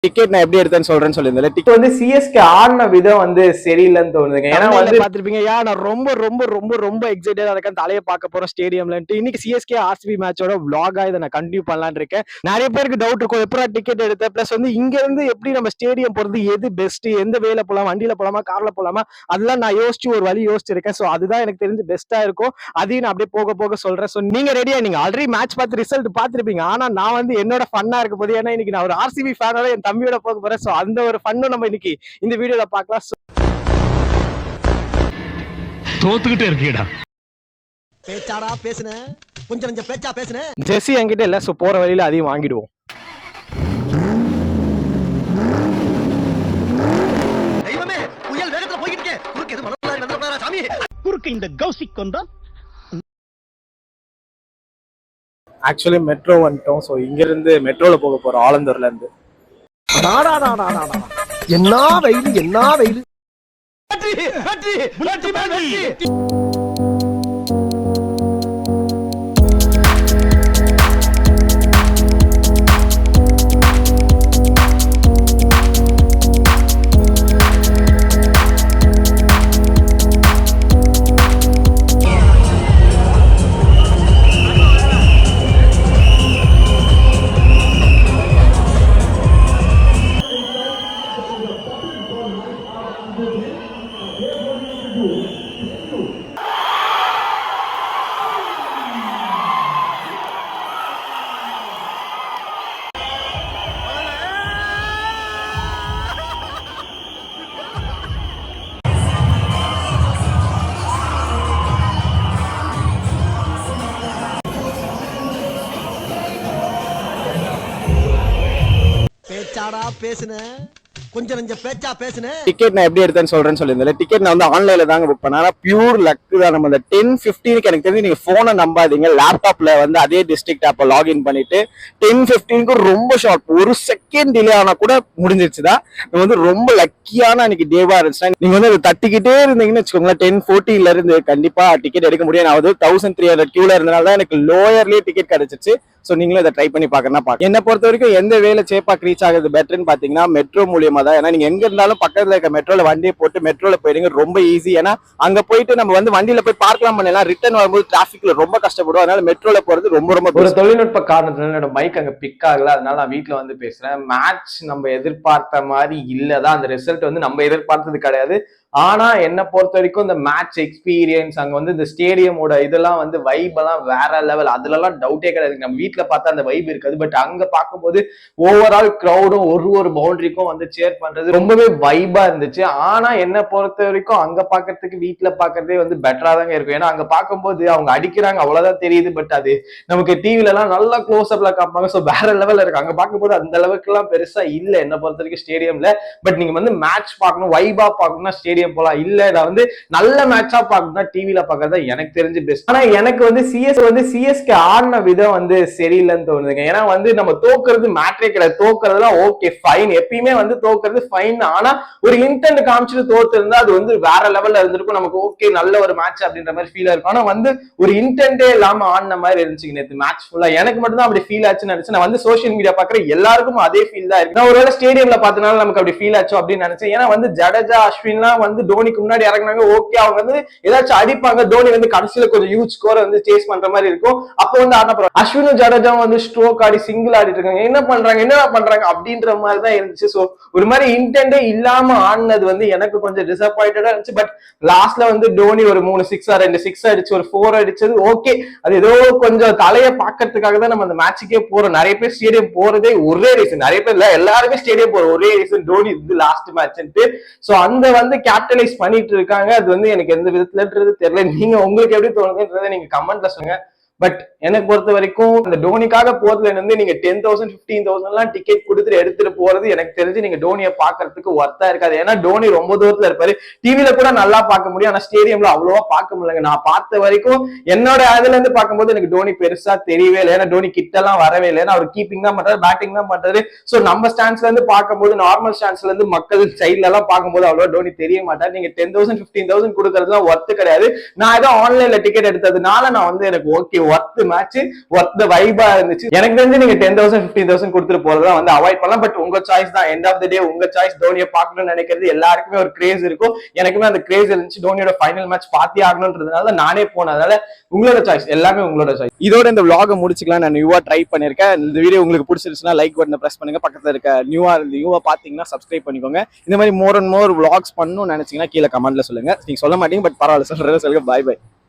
Ticket நான் எப்படி எடுத்தேன்னு சொல்றேன்னு சொல்லியிருந்தேன். டிக்கெட் வந்து சிஎஸ்கே ஆடின விதம் வந்து சரியில்லைன்னு தோணுதுங்க. ஏன்னா வந்து பாத்துருப்பீங்க, நான் ரொம்ப ரொம்ப ரொம்ப ரொம்ப எக்ஸைட்டடா இருக்கேன் தலையை பார்க்க போறோம் ஸ்டேடியம்லன்ட்டு. இன்னைக்கு சிஎஸ்கே ஆர்சிபி மேட்சோட vlog-ஆ இதை நான் கண்டினியூ பண்ணலான்னு இருக்கேன். நிறைய பேருக்கு டவுட் இருக்கும், எப்படா டிக்கெட் எடுத்த, பிளஸ் வந்து இங்க இருந்து எப்படி நம்ம ஸ்டேடியம் போறது, எது பெஸ்ட், எந்த வேல போலாம், வண்டியில போலாமா கார்ல போலாமா, அதெல்லாம் நான் யோசிச்சு ஒரு வழி யோசிச்சிருக்கேன். ஸோ அதுதான் எனக்கு தெரிஞ்சு பெஸ்டா இருக்கும். அதையும் நான் அப்படியே போக போக சொல்றேன். ஸோ நீங்க ரெடியா? நீங்க ஆல்ரெடி மேட்ச் பார்த்து ரிசல்ட் பார்த்துருப்பீங்க. ஆனா நான் வந்து என்னோட ஃபன்னா இருக்க போது, ஏன்னா இன்னைக்கு நான் ஒரு ஆர்சிபி ஃபேனோட என் தம்பியோட போக போறேன். ஸோ அந்த ஒரு ஃபன்னும் நம்ம இன்னைக்கு இந்த வீடியோல பார்க்கலாம். தோத்துக்கிட்டே இருக்கீடா, பேச்சாடா பேசுன, கொஞ்சம் கொஞ்சம் பேச்சா பேசுன. ஜெர்சி என்கிட்ட இல்ல, சோ போற வழியில அதையும் வாங்கிடுவோம். தெய்வமே, புயல் வேகத்துல போயிட்டு இருக்கே, குறுக்கு எது மனசுல நடந்துறாரா சாமி? குறுக்கு இந்த கௌசிக் கொண்டா ஆக்சுவலி மெட்ரோ வந்துட்டோம். ஸோ இங்க இருந்து மெட்ரோல போக போறோம், ஆலந்தூர்ல இருந்து. என்ன வெயில், என்ன வெயில். பேச்சாடா பேசுன, கொஞ்சம் கொஞ்சம் பேச்சா பேசுன. டிக்கெட் நான் எப்படி எடுத்தேன்னு சொல்றேன்னு சொல்லியிருந்தேன். டிக்கெட் நான் வந்து ஆன்லைன்ல தாங்க புக் பண்ணேன். ஆனா பியூர் லக் தான். நம்ம அந்த 10:15க்கு எனக்கு தெரிஞ்சு நீங்க போனை நம்பாதீங்க, லேப்டாப்ல வந்து அதே டிஸ்ட்ரிக்ட் ஆப்பை லாகின் பண்ணிட்டு 10:15க்கு ரொம்ப ஷார்ட், ஒரு செகண்ட் டிலே ஆனா கூட முடிஞ்சிருச்சுதான். நம்ம வந்து ரொம்ப லக்கியான அன்னைக்கு டேவா இருந்துச்சு. நீங்க வந்து அதை தட்டிக்கிட்டே இருந்தீங்கன்னு வச்சுக்கோங்களேன், 10:40ல இருந்து கண்டிப்பா டிக்கெட் எடுக்க முடியும். நான் வந்து 1300 கியூல இருந்தனால தான் எனக்கு லோயர்லயே டிக்கெட் கிடைச்சிச்சு. ஸோ நீங்களும் இதை ட்ரை பண்ணி பார்க்கறனா என்னை பொறுத்த வரைக்கும் எந்த வேலை சேப்பாக் ரீச் ஆகுது பெட்டர்ன்னு பார்த்தீங்கன்னா மெட்ரோ மூலியமா தான். ஏன்னா நீங்க எங்க இருந்தாலும் பக்கத்துல இருக்க மெட்ரோல வண்டியை போட்டு மெட்ரோல போயிடுங்க, ரொம்ப ஈஸி. ஏன்னா அங்க போயிட்டு நம்ம வந்து வண்டியில போய் பார்க்கலாம் பண்ணலாம், ரிட்டர்ன் வரும்போது டிராஃபிக்ல ரொம்ப கஷ்டப்படுவோம். அதனால மெட்ரோல போறது ரொம்ப ரொம்ப ஒரு தொழில்நுட்ப காரணத்துல என்னோட மைக் அங்க பிக் ஆகல, அதனால நான் வீட்டுல வந்து பேசுறேன். மேட்ச் நம்ம எதிர்பார்த்த மாதிரி இல்லதான், அந்த ரிசல்ட் வந்து நம்ம எதிர்பார்த்தது கிடையாது. ஆனா என்ன பொறுத்த வரைக்கும் இந்த மேட்ச் எக்ஸ்பீரியன்ஸ், அங்க வந்து இந்த ஸ்டேடியமோட இதெல்லாம் வந்து வைப் எல்லாம் வேற லெவல், அதுல எல்லாம் டவுட்டே கிடையாது. நம்ம வீட்டுல பார்த்தா அந்த வைப் இருக்காது, பட் அங்க பார்க்கும்போது ஓவரால் கிரௌடும் ஒரு பவுண்டரிக்கும் வந்து சேர் பண்றது ரொம்பவே வைபா இருந்துச்சு. ஆனா என்ன பொறுத்த வரைக்கும் அங்க பாக்குறதுக்கு வீட்டுல பாக்குறதே வந்து பெட்டரா தாங்க இருக்கும். ஏன்னா அங்க பார்க்கும்போது அவங்க அடிக்கிறாங்க அவ்வளவுதான் தெரியுது, பட் அது நமக்கு டிவில எல்லாம் நல்லா க்ளோஸ் அப்ல காப்பாங்க. ஸோ வேற லெவல்ல இருக்கு. அங்க பார்க்கும்போது அந்த அளவுக்கு எல்லாம் பெருசா இல்ல என்ன பொறுத்த வரைக்கும் ஸ்டேடியம்ல. பட் நீங்க வந்து மேட்ச் பார்க்கணும், வைபா பார்க்கணும்னா ஸ்டேடியம் போலாம். இல்ல நான் வந்து நல்ல மேட்சா பார்க்கணும்னா டிவில பார்க்கறதா எனக்கு தெரிஞ்சு பெஸ்ட். ஆனா எனக்கு வந்து சிஎஸ்கே ஆடின விதம் வந்து சரியில்லைன்னு தோணுதுங்க. ஏன்னா வந்து நம்ம தோக்குறது மேட்ரே கிடையாது, தோக்குறதுலாம் ஓகே ஃபைன், எப்பயுமே வந்து தோக்குறது ஃபைன். ஆனா ஒரு இன்டென்ட் காமிச்சிட்டு தோத்து இருந்தா அது வந்து வேற லெவல்ல இருந்திருக்கும், நமக்கு ஓகே நல்ல ஒரு மேட்ச் அப்படின்ற மாதிரி ஃபீல் இருக்கும். ஆனா வந்து ஒரு இன்டென்டே இல்லாம ஆடின மாதிரி இருந்துச்சு நேற்று மேட்ச் ஃபுல்லா. எனக்கு மட்டும் தான் அப்படி ஃபீல் ஆச்சுன்னு நினைச்சேன். நான் வந்து சோசியல் மீடியா பாக்குற எல்லாருக்கும் அதே ஃபீல் தான் இருக்கு. நான் ஒருவேளை ஸ்டேடியம்ல பார்த்தனால நமக்கு அப்படி ஃபீல் ஆச்சோ அப்படின்னு நினைச்சேன். ஏன்னா வந்து ஜடேஜா அஸ்வின்லாம் வந்து தோனிக்கு முன்னாடி இறங்கினாங்க, ஓகே அவங்க வந்து ஏதாச்சும் அடிப்பாங்க, தோனி வந்து கடைசியில கொஞ்சம் ஹியூஜ் ஸ்கோர் வந்து சேஸ் பண்ற மாதிரி இருக்கும். அப்போ வந்து ஆனா அஸ்வினும் ஜடேஜாவும் வந்து ஸ்ட்ரோக் ஆடி சிங்கிள் ஆடிட்டு இருக்காங்க, என்ன பண்றாங்க அப்படின்ற மாதிரி தான் இருந்துச்சு. சோ ஒரு மாதிரி இன்டென்டே இல்லாம ஆடினது வந்து எனக்கு கொஞ்சம் டிசப்பாயிண்டடா இருந்துச்சு. பட் லாஸ்ட்ல வந்து தோனி ஒரு 3 6 2 6 அடிச்சு ஒரு 4 அடிச்சது ஓகே, அது ஏதோ கொஞ்சம் தலையை பாக்கிறதுக்காக தான் நம்ம அந்த மேட்சுக்கே போறோம். நிறைய பேர் ஸ்டேடியம் போறதே ஒரே ரீசன், நிறைய பேர் இல்ல எல்லாருமே ஸ்டேடியம் போற ஒரே ரீசன் தோனி இது லாஸ்ட் மேட்ச்ன்ட்டு. சோ அந்த வந்து கேபிட்டலைஸ் பண்ணிட்டு இருக்காங்க. அது வந்து எனக்கு எந்த விதத்துலன்றது தெரியல. நீங்க உங்களுக்கு எப்படி தோணுதுன்றதை நீங்க கமெண்ட்ல சொல்லுங்க. பட் எனக்கு பொறுத்த வரைக்கும் இந்த டோனிக்காக போறதுல இருந்து நீங்க 10,000 15,000 எல்லாம் டிக்கெட் கொடுத்துட்டு எடுத்துட்டு போறது எனக்கு தெரிஞ்சு நீங்க டோனியை பாக்குறதுக்கு ஒர்த்தா இருக்காது. ஏன்னா டோனி ரொம்ப தூரத்துல இருப்பாரு, டிவில கூட நல்லா பார்க்க முடியும், ஆனா ஸ்டேடியம்ல அவ்வளவா பார்க்க முடியலங்க. நான் பார்த்த வரைக்கும் என்னோட அதுல இருந்து பார்க்கும்போது எனக்கு டோனி பெருசா தெரியவே இல்லை. ஏன்னா டோனி கிட்ட எல்லாம் வரவே இல்லை. அவர் கீப்பிங் தான் பண்றாரு, பேட்டிங் தான் பண்றாரு. சோ நம்ம ஸ்டாண்ட்ஸ்ல இருந்து பார்க்கும்போது, நார்மல் ஸ்டாண்ட்ஸ்ல இருந்து மக்கள் சைட்ல எல்லாம் பார்க்கும்போது அவ்வளவு டோனி தெரிய மாட்டார். நீங்க 10,000 15,000 கொடுக்கறதுலாம் ஒர்த்து கிடையாது. நான் ஏதோ ஆன்லைன்ல டிக்கெட் எடுத்ததுனால நான் வந்து எனக்கு ஓகே ஒர்த் மேட்ச், ஒர்த் வைபா இருந்துச்சு. எனக்கு தெரிஞ்சு நீங்க 10,000 15,000 கொடுத்துட்டு போறதா வந்து அவாய்ட் பண்ணலாம். பட் உங்க சாய்ஸ் தான். எண்ட் ஆஃப் த டே உங்க சாய்ஸ். தோனியை பார்க்கணும்னு நினைக்கிறது எல்லாருக்குமே ஒரு கிரேஸ் இருக்கும். எனக்குமே அந்த கிரேஸ் இருந்துச்சு. தோனியோட ஃபைனல் மேட்ச் பார்த்தே ஆகணும்ன்றதுனால நானே போனதால உங்களோட சாய்ஸ், எல்லாமே உங்களோட சாய்ஸ். இதோட இந்த vlog முடிச்சுக்கலாம். நான் நியூவா ட்ரை பண்ணிருக்கேன். இந்த வீடியோ உங்களுக்கு பிடிச்சிருச்சுன்னா லைக் பட்டனை பிரஸ் பண்ணுங்க. பக்கத்துல இருக்க நியூவா பாத்தீங்கன்னா சப்ஸ்கிரைப் பண்ணிக்கோங்க. இந்த மாதிரி மோர் அண்ட் மோர் vlogs பண்ணணும்னு நினைச்சீங்கன்னா கீழே கமெண்ட்ல சொல்லுங்க. நீங்க சொல்ல மாட்டீங்க, பட் பரவாயில்ல, சொல்லுங்க. பாய் பாய்.